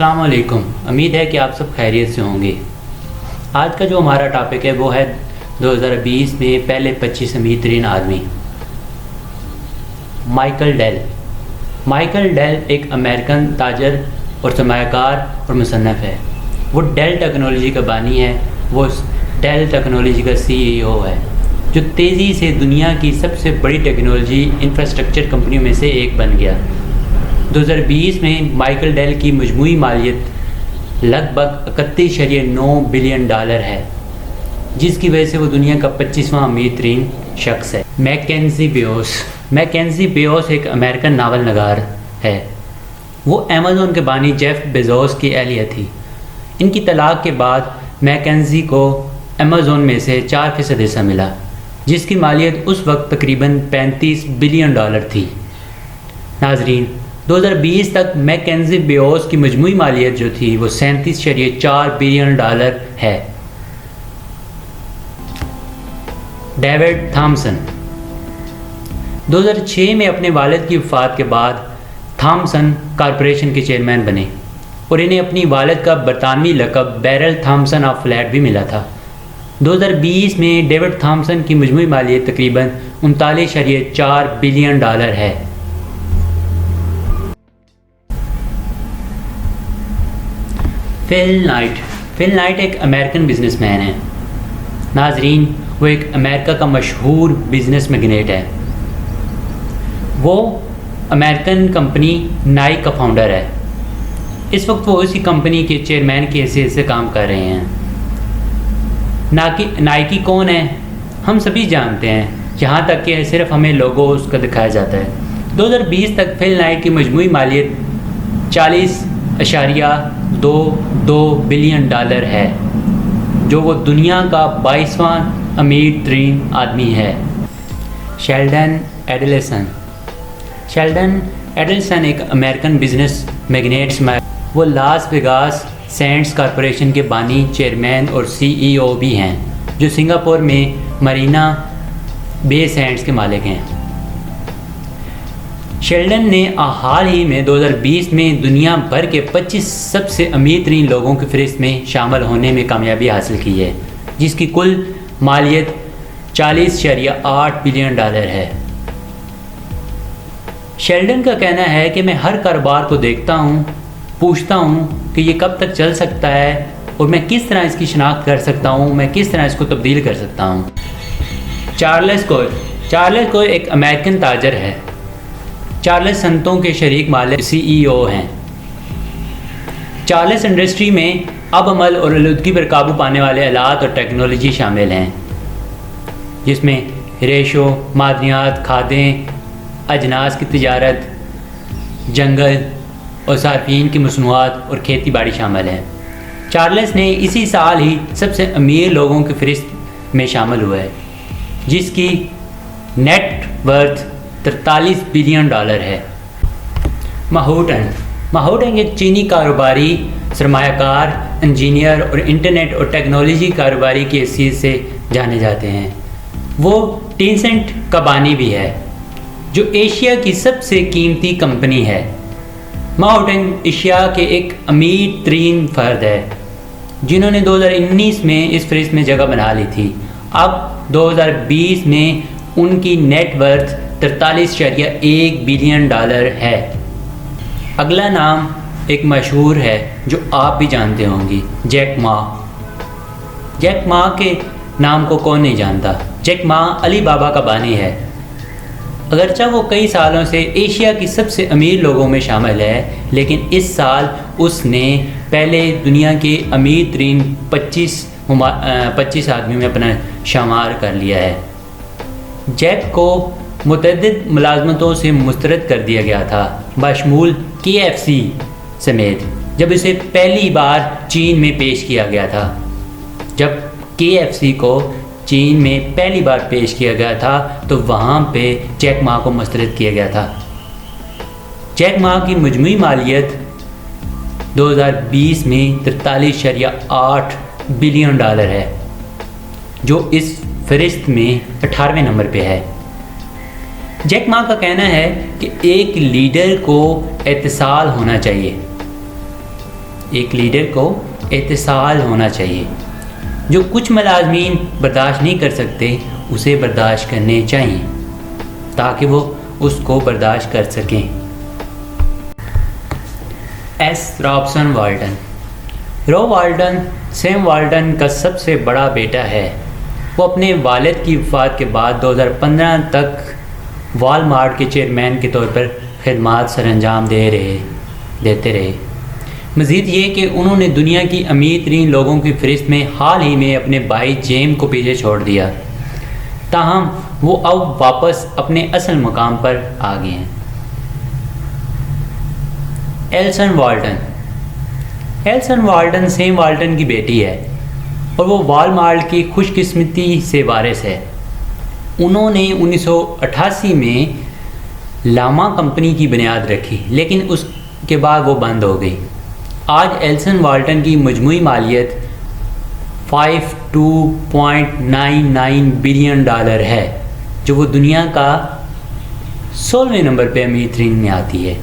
السلام علیکم، امید ہے کہ آپ سب خیریت سے ہوں گے۔ آج کا جو ہمارا ٹاپک ہے وہ ہے 2020 میں پہلے 25 امیر ترین آدمی۔ Michael Dell. مائیکل ڈیل ایک امریکن تاجر اور سرمایہ کار اور مصنف ہے۔ وہ ڈیل ٹیکنالوجی کا بانی ہے۔ وہ ڈیل ٹیکنالوجی کا CEO ہے، جو تیزی سے دنیا کی سب سے بڑی ٹیکنالوجی انفراسٹرکچر کمپنیوں میں سے ایک بن گیا۔ 2020 میں مائیکل ڈیل کی مجموعی مالیت لگ بھگ $31.9 بلین ہے، جس کی وجہ سے وہ دنیا کا 25واں امیر ترین شخص ہے۔ Mackenzie views. میکنزی بیوس ایک امریکن ناول نگار ہے۔ وہ ایمیزون کے بانی جیف بیزوس کی اہلیہ تھی۔ ان کی طلاق کے بعد میکنزی کو ایمیزون میں سے 4% حصہ ملا، جس کی مالیت اس وقت تقریباً $35 بلین تھی۔ ناظرین، 2020 تک میکنزی بیوس کی مجموعی مالیت جو تھی وہ $37.4 بلین ہے۔ David Thomson. 2006 میں اپنے والد کی وفات کے بعد تھامسن کارپوریشن کے چیئرمین بنے اور انہیں اپنی والد کا برطانوی لقب بیرل تھامسن آف فلیٹ بھی ملا تھا۔ 2020 میں ڈیوڈ تھامسن کی مجموعی مالیت تقریباً $39.4 بلین ہے۔ فل نائٹ۔ فل نائٹ ایک امریکن بزنس مین ہے۔ ناظرین، وہ ایک امریکہ کا مشہور بزنس میگنیٹ ہے۔ وہ امریکن کمپنی نائک کا فاؤنڈر ہے۔ اس وقت وہ اسی کمپنی کے چیئرمین کی حیثیت سے کام کر رہے ہیں۔ نائکی کون ہے؟ ہم سبھی جانتے ہیں، یہاں تک کہ صرف ہمیں لوگو اس کا دکھایا جاتا ہے۔ 2020 تک فل نائٹ کی مجموعی مالیت $40.22 بلین ہے، جو وہ دنیا کا 22واں امیر ترین آدمی ہے۔ شیلڈن ایڈلسن۔ شیلڈن ایڈلسن ایک امریکن بزنس میگنیٹ ہے۔ وہ لاس ویگاس سینڈز کارپوریشن کے بانی، چیئرمین اور CEO بھی ہیں، جو سنگاپور میں مرینا بے سینڈز کے مالک ہیں۔ شیلڈن نے حال ہی میں 2020 میں دنیا بھر کے 25 سب سے امیر ترین لوگوں کی فہرست میں شامل ہونے میں کامیابی حاصل کی ہے، جس کی کل مالیت $40.8 بلین ہے۔ شیلڈن کا کہنا ہے کہ میں ہر کاروبار کو دیکھتا ہوں، پوچھتا ہوں کہ یہ کب تک چل سکتا ہے اور میں کس طرح اس کی شناخت کر سکتا ہوں، میں کس طرح اس کو تبدیل کر سکتا ہوں۔ چارلس کوئل۔ چارلس کوئل ایک امریکن تاجر ہے۔ چارلس صنعتوں کے شریک مالک CEO ہیں۔ چارلس انڈسٹری میں آب عمل اور آلودگی پر قابو پانے والے آلات اور ٹیکنالوجی شامل ہیں، جس میں ریشو، معدنیات، کھادیں، اجناس کی تجارت، جنگل اور صارفین کی مصنوعات اور کھیتی باڑی شامل ہیں۔ چارلس نے اسی سال ہی سب سے امیر لوگوں کی فہرست میں شامل ہوا ہے، جس کی نیٹ ورتھ $43 بلین ہے۔ ماہوٹنگ۔ ماہوٹنگ ایک چینی کاروباری، سرمایہ کار، انجینئر اور انٹرنیٹ اور ٹیکنالوجی کاروباری کی حیثیت سے جانے جاتے ہیں۔ وہ ٹینسنٹ کا بانی بھی ہے، جو ایشیا کی سب سے قیمتی کمپنی ہے۔ ماہوٹنگ ایشیا کے ایک امیر ترین فرد ہے، جنہوں نے 2019 میں اس فہرست میں جگہ بنا لی تھی۔ اب 2020 میں ان کی نیٹ ورتھ $43.1 بلین ہے۔ اگلا نام ایک مشہور ہے جو آپ بھی جانتے ہوں گی، جیک ما۔ جیک ما کے نام کو کون نہیں جانتا؟ جیک ما علی بابا کا بانی ہے۔ اگرچہ وہ کئی سالوں سے ایشیا کی سب سے امیر لوگوں میں شامل ہے، لیکن اس سال اس نے پہلے دنیا کے امیر ترین 25 آدمیوں میں اپنا شمار کر لیا ہے۔ جیک کو متعدد ملازمتوں سے مسترد کر دیا گیا تھا، بشمول KFC سمیت، جب اسے پہلی بار چین میں پیش کیا گیا تھا۔ جب KFC کو چین میں پہلی بار پیش کیا گیا تھا تو وہاں پہ جیک ما کو مسترد کیا گیا تھا۔ جیک ما کی مجموعی مالیت 2020 میں $43.8 بلین ہے، جو اس فہرست میں 18ویں نمبر پہ ہے۔ جیک ما کا کہنا ہے کہ ایک لیڈر کو اتصال ہونا چاہیے۔ ایک لیڈر کو اتصال ہونا چاہیے. جو کچھ ملازمین برداشت نہیں کر سکتے اسے برداشت کرنے چاہیے تاکہ وہ اس کو برداشت کر سکیں. S Robson Walton. Rob Walton Sam Walton کا سب سے بڑا بیٹا ہے. وہ اپنے والد کی وفات کے بعد 2015 تک والمارٹ کے چیئرمین کے طور پر خدمات سر انجام دیتے رہے. مزید یہ کہ انہوں نے دنیا کی امیر ترین لوگوں کی فہرست میں حال ہی میں اپنے بھائی جیم کو پیچھے چھوڑ دیا. تاہم وہ اب واپس اپنے اصل مقام پر آ گئے ہیں. ایلسن والٹن. ایلسن والٹن سیم والٹن کی بیٹی ہے اور وہ والمارٹ کی خوش قسمتی سے وارث ہے. انہوں نے 1988 میں لاما کمپنی کی بنیاد رکھی لیکن اس کے بعد وہ بند ہو گئی. آج ایلسن والٹن کی مجموعی مالیت $52.99 بلین ہے جو وہ دنیا کا 16ویں نمبر پہ امیر ترین میں آتی ہے.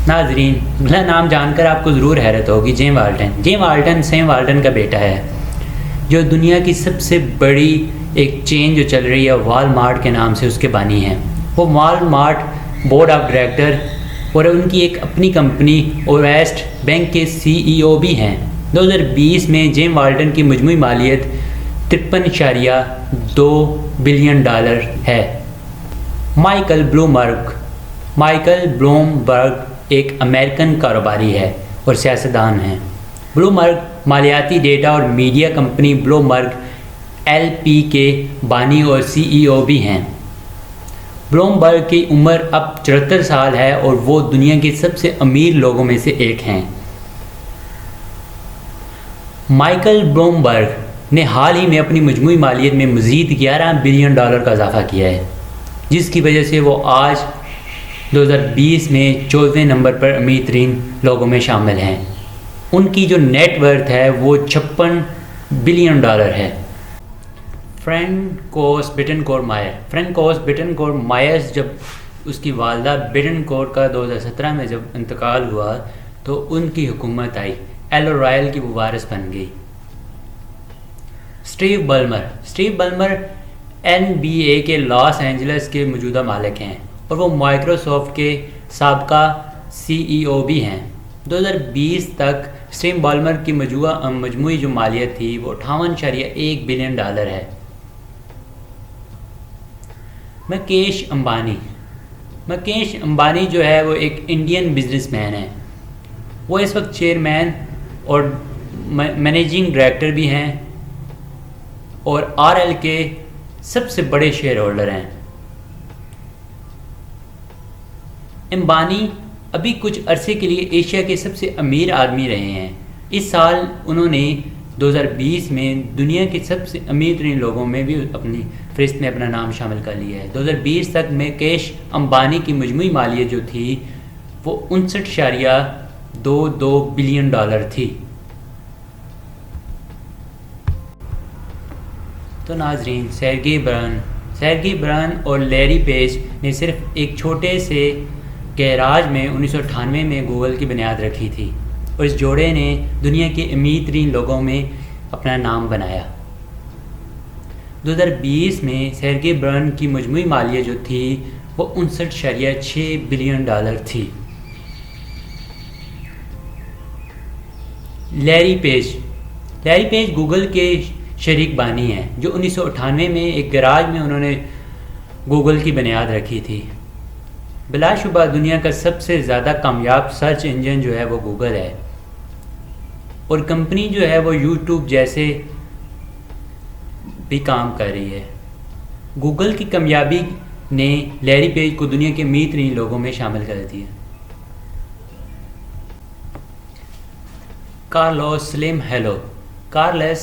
ناظرین اگلا نام جان کر آپ کو ضرور حیرت ہوگی. جیم والٹن. جیم والٹن سیم والٹن کا بیٹا ہے جو دنیا کی سب سے بڑی ایک چین جو چل رہی ہے والمارٹ کے نام سے اس کے بانی ہیں. وہ والمارٹ بورڈ آف ڈائریکٹر اور ان کی ایک اپنی کمپنی اویسٹ بینک کے CEO بھی ہیں. 2020 میں جیم والٹن کی مجموعی مالیت $53.2 بلین ہے. مائیکل بلومبرگ ایک امریکن کاروباری ہے اور سیاستدان ہیں. بلومبرگ مالیاتی ڈیٹا اور میڈیا کمپنی بلومبرگ LP کے بانی اور CEO بھی ہیں. بلومبرگ کی عمر اب 74 سال ہے اور وہ دنیا کے سب سے امیر لوگوں میں سے ایک ہیں. مائیکل بلومبرگ نے حال ہی میں اپنی مجموعی مالیت میں مزید $11 بلین کا اضافہ کیا ہے جس کی وجہ سے وہ آج 2020 میں 14ویں نمبر پر امیر ترین لوگوں میں شامل ہیں. ان کی جو نیٹ ورتھ ہے وہ $56 بلین ہے. فرینکوس بیٹنکور مائرز جب اس کی والدہ بیٹنکور کا 2017 میں جب انتقال ہوا تو ان کی حکومت آئی. ایلو رائل کی وہ وارث بن گئی. اسٹیو بلمر NBA کے لاس اینجلس کے موجودہ مالک ہیں اور وہ مائیکروسافٹ کے سابقہ CEO بھی ہیں. 2020 تک اسٹیو بلمر کی مجموعی جو مالیت تھی وہ $58.1 بلین ہے. مکیش امبانی جو ہے وہ ایک انڈین بزنس مین ہے. وہ اس وقت چیئرمین اور مینیجنگ ڈائریکٹر بھی ہیں اور RL کے سب سے بڑے شیئر ہولڈر ہیں. امبانی ابھی کچھ عرصے کے لیے ایشیا کے سب سے امیر آدمی رہے ہیں. اس سال انہوں نے 2020 میں دنیا کے سب سے امیر ترین لوگوں میں بھی اپنی فہرست میں اپنا نام شامل کر لیا ہے. 2020 تک مکیش امبانی کی مجموعی مالیت جو تھی وہ $59.22 بلین تھی. تو ناظرین سرگی برن اور لیری پیج نے صرف ایک چھوٹے سے گیراج میں 1998 میں گوگل کی بنیاد رکھی تھی اور اس جوڑے نے دنیا کے امیر ترین لوگوں میں اپنا نام بنایا. 2020 میں سرگی برن کی مجموعی مالیت جو تھی وہ $59.6 بلین تھی. لیری پیج گوگل کے شریک بانی ہیں جو 1998 میں ایک گراج میں انہوں نے گوگل کی بنیاد رکھی تھی. بلا شبہ دنیا کا سب سے زیادہ کامیاب سرچ انجن جو ہے وہ گوگل ہے اور کمپنی جو ہے وہ یوٹیوب جیسے بھی کام کر رہی ہے. گوگل کی کامیابی نے لیری پیج کو دنیا کے امیر ترین لوگوں میں شامل کر دیا. کارلوس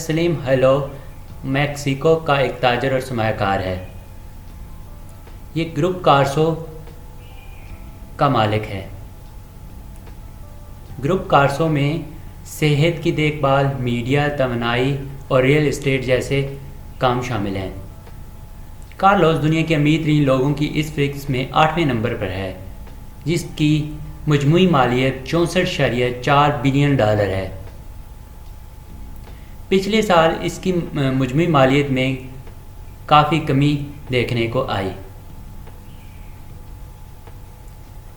سلیم ہیلو میکسیکو کا ایک تاجر اور سرمایہ کار ہے. یہ گروپ کارسو کا مالک ہے. گروپ کارسو میں صحت کی دیکھ بھال، میڈیا، توانائی اور ریئل اسٹیٹ جیسے کام شامل ہیں. کارلوس دنیا کے امیر ترین لوگوں کی اس فہرست میں 8ویں نمبر پر ہے جس کی مجموعی مالیت 64.4 بلین ڈالر ہے۔ پچھلے سال اس کی مجموعی مالیت میں کافی کمی دیکھنے کو آئی۔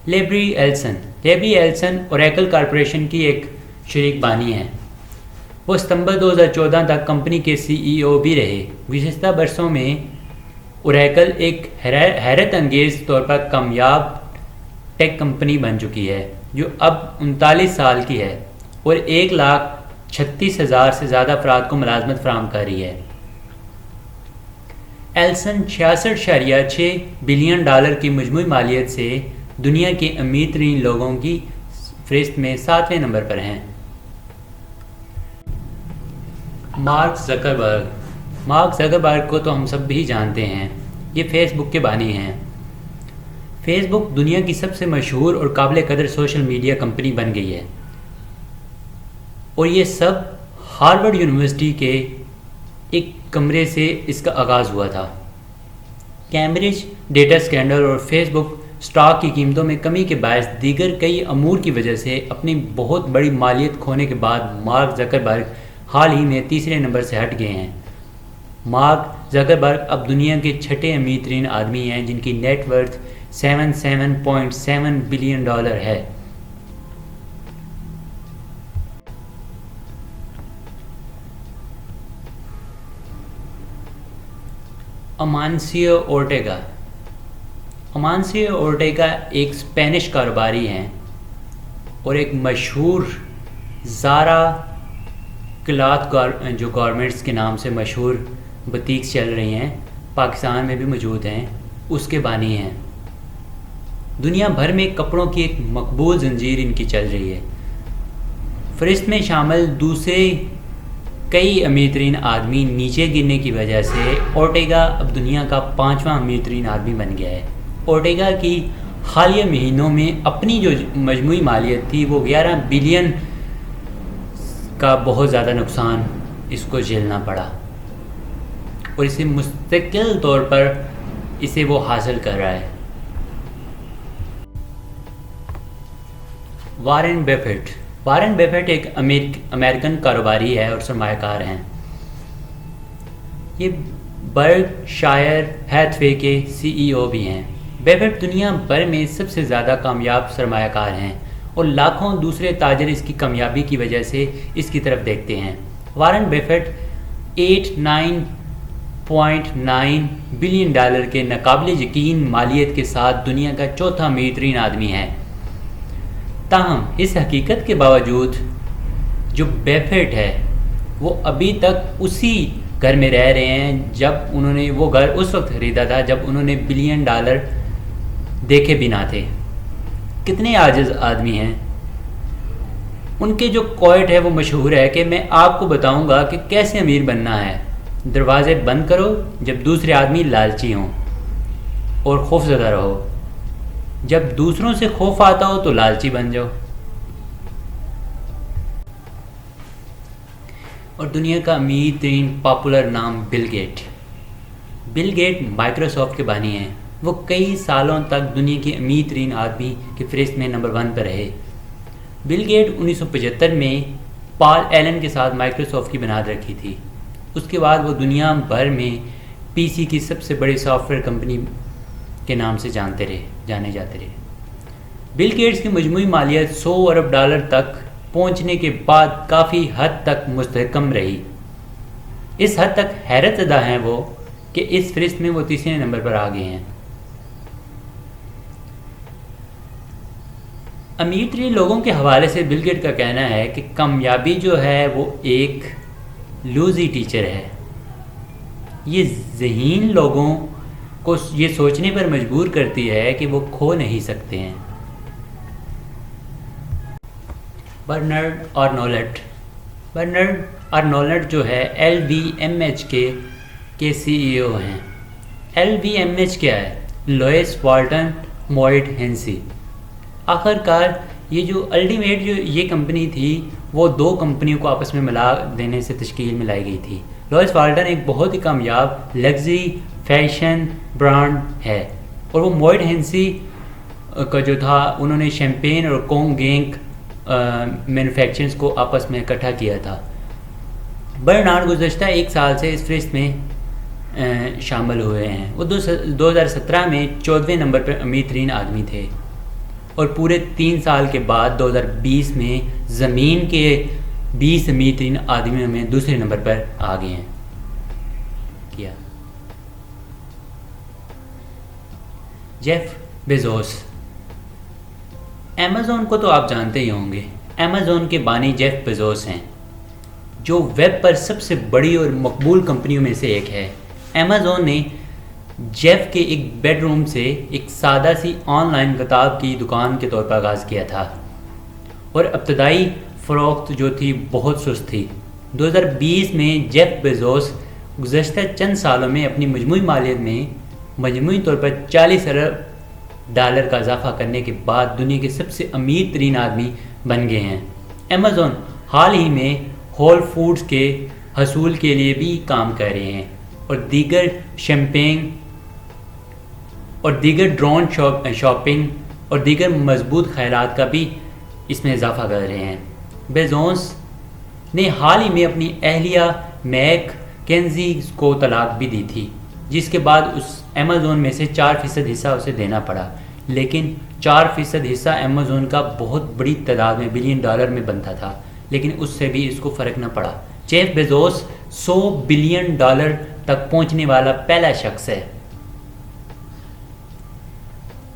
لیبری ایلسن اوریکل کارپوریشن کی ایک شریک بانی ہیں۔ وہ ستمبر 2014 تک کمپنی کے CEO بھی رہے۔ گزشتہ برسوں میں اوریکل ایک حیرت انگیز طور پر کامیاب ٹیک کمپنی بن چکی ہے جو اب 39 سال کی ہے اور 1,36,000 سے زیادہ افراد کو ملازمت فراہم کر رہی ہے۔ ایلسن 66.6 بلین ڈالر کی مجموعی مالیت سے دنیا کے امیر ترین لوگوں کی فہرست میں 7ویں نمبر پر ہیں۔ مارک زکربرگ کو تو ہم سب بھی جانتے ہیں، یہ فیس بک کے بانی ہیں۔ فیس بک دنیا کی سب سے مشہور اور قابل قدر سوشل میڈیا کمپنی بن گئی ہے، اور یہ سب ہارورڈ یونیورسٹی کے ایک کمرے سے اس کا آغاز ہوا تھا۔ کیمبرج ڈیٹا اسکینڈل اور فیس بک اسٹاک کی قیمتوں میں کمی کے باعث دیگر کئی امور کی وجہ سے اپنی بہت بڑی مالیت کھونے کے بعد مارک زکربرگ حال ہی میں تیسرے نمبر سے ہٹ گئے ہیں۔ مارک زکربرگ اب دنیا کے چھٹے امیر ترین آدمی ہیں جن کی نیٹ ورتھ 77.7 بلین ڈالر ہے۔ امانسیو اورٹیگا ایک اسپینش کاروباری ہیں اور ایک مشہور زارا کلاتھ جو گارمنٹس کے نام سے مشہور بوتیکس چل رہی ہیں، پاکستان میں بھی موجود ہیں، اس کے بانی ہیں۔ دنیا بھر میں کپڑوں کی ایک مقبول زنجیر ان کی چل رہی ہے۔ فہرست میں شامل دوسرے کئی امیر ترین آدمی نیچے گرنے کی وجہ سے اورٹیگا اب دنیا کا 5واں امیر ترین آدمی بن گیا ہے۔ اورٹیگا کی حالیہ مہینوں میں اپنی جو مجموعی مالیت تھی وہ 11 بلین کا بہت زیادہ نقصان اس کو جھیلنا پڑا، اور اسے مستقل طور پر اسے وہ حاصل کر رہا ہے۔ وارن بیفٹ ایک امریکن کاروباری ہے اور سرمایہ کار ہیں۔ یہ برگ شائر ہیتھوے کے CEO بھی ہیں۔ بیفٹ دنیا بھر میں سب سے زیادہ کامیاب سرمایہ کار ہیں اور لاکھوں دوسرے تاجر اس کی کامیابی کی وجہ سے اس کی طرف دیکھتے ہیں۔ وارن بیفٹ 89.9 بلین ڈالر کے ناقابل یقین مالیت کے ساتھ دنیا کا چوتھا امیر ترین آدمی ہے۔ تاہم اس حقیقت کے باوجود جو بیفٹ ہے وہ ابھی تک اسی گھر میں رہ رہے ہیں جب انہوں نے وہ گھر اس وقت خریدا تھا جب انہوں نے بلین ڈالر دیکھے بھی نہ تھے۔ کتنے عاجز آدمی ہیں۔ ان کے جو کوٹ ہے وہ مشہور ہے کہ میں آپ کو بتاؤں گا کہ کیسے امیر بننا ہے۔ دروازے بند کرو جب دوسرے آدمی لالچی ہوں اور خوف زدہ رہو، جب دوسروں سے خوف آتا ہو تو لالچی بن جاؤ۔ اور دنیا کا امیر ترین پاپولر نام بل گیٹ مائکروسافٹ کے بانی ہیں۔ وہ کئی سالوں تک دنیا کے امیر ترین آدمی کی فہرست میں نمبر 1 پر رہے۔ بل گیٹ 1975 میں پال ایلن کے ساتھ مائکروسافٹ کی بنیاد رکھی تھی۔ اس کے بعد وہ دنیا بھر میں PC کی سب سے بڑی سافٹ ویئر کمپنی کے نام سے جانے جاتے رہے۔ بل گیٹس کی مجموعی مالیت 100 ارب ڈالر تک پہنچنے کے بعد کافی حد تک مستحکم رہی۔ اس حد تک حیرت زدہ ہیں وہ کہ اس فہرست میں وہ تیسرے نمبر پر آ گئے ہیں۔ امیر ترین لوگوں کے حوالے سے بل گیٹ کا کہنا ہے کہ کامیابی جو ہے وہ ایک لوزی ٹیچر ہے۔ یہ ذہین لوگوں کو یہ سوچنے پر مجبور کرتی ہے کہ وہ کھو نہیں سکتے ہیں۔ برنارڈ آرنولٹ جو ہے LVMH کے CEO ہیں۔ LVMH کیا ہے؟ Louis Vuitton Moet Hennessy. آخر کار یہ جو الٹیمیٹ جو یہ کمپنی تھی وہ 2 کمپنیوں کو آپس میں ملا دینے سے تشکیل میں لائی گئی تھی۔ لوئس والٹن ایک بہت ہی کامیاب لگژری فیشن برانڈ ہے، اور وہ موئٹ ہینسی کا جو تھا انہوں نے شیمپین اور کونگ گینک مینوفیکچررز کو آپس میں اکٹھا کیا تھا۔ برنارڈ گزشتہ 1 سال سے اس فہرست میں شامل ہوئے ہیں۔ وہ 2017 میں 14ویں نمبر پر امیر ترین آدمی تھے اور پورے 3 سال کے بعد 2020 میں زمین کے 20 امیر ترین آدمیوں میں دوسرے نمبر پر آ گئے ہیں۔ کیا جیف بیزوس، ایمیزون کو تو آپ جانتے ہی ہوں گے۔ ایمیزون کے بانی جیف بیزوس ہیں جو ویب پر سب سے بڑی اور مقبول کمپنیوں میں سے ایک ہے۔ ایمیزون نے جیف کے ایک بیڈ روم سے ایک سادہ سی آن لائن کتاب کی دکان کے طور پر آغاز کیا تھا اور ابتدائی فروخت جو تھی بہت سست تھی۔ 2020 میں جیف بیزوس گزشتہ چند سالوں میں اپنی مجموعی مالیت میں مجموعی طور پر $40 ارب کا اضافہ کرنے کے بعد دنیا کے سب سے امیر ترین آدمی بن گئے ہیں۔ ایمیزون حال ہی میں ہول فوڈز کے حصول کے لیے بھی کام کر رہے ہیں اور دیگر شیمپینگ اور دیگر ڈرون شاپنگ اور دیگر مضبوط خیالات کا بھی اس میں اضافہ کر رہے ہیں۔ بیزوس نے حال ہی میں اپنی اہلیہ میک کینزی کو طلاق بھی دی تھی، جس کے بعد اس ایمیزون میں سے 4% حصہ اسے دینا پڑا، لیکن 4% حصہ ایمیزون کا بہت بڑی تعداد میں $1 بلین میں بنتا تھا، لیکن اس سے بھی اس کو فرق نہ پڑا۔ جیف بیزوس $100 بلین تک پہنچنے والا پہلا شخص ہے۔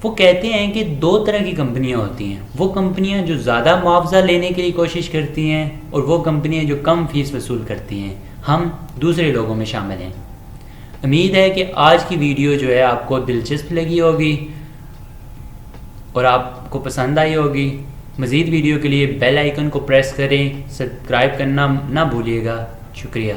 وہ کہتے ہیں کہ 2 طرح کی کمپنیاں ہوتی ہیں، وہ کمپنیاں جو زیادہ معاوضہ لینے کے لیے کوشش کرتی ہیں اور وہ کمپنیاں جو کم فیس وصول کرتی ہیں۔ ہم دوسرے لوگوں میں شامل ہیں۔ امید ہے کہ آج کی ویڈیو جو ہے آپ کو دلچسپ لگی ہوگی اور آپ کو پسند آئی ہوگی۔ مزید ویڈیو کے لیے بیل آئیکن کو پریس کریں، سبسکرائب کرنا نہ بھولیے گا۔ شکریہ۔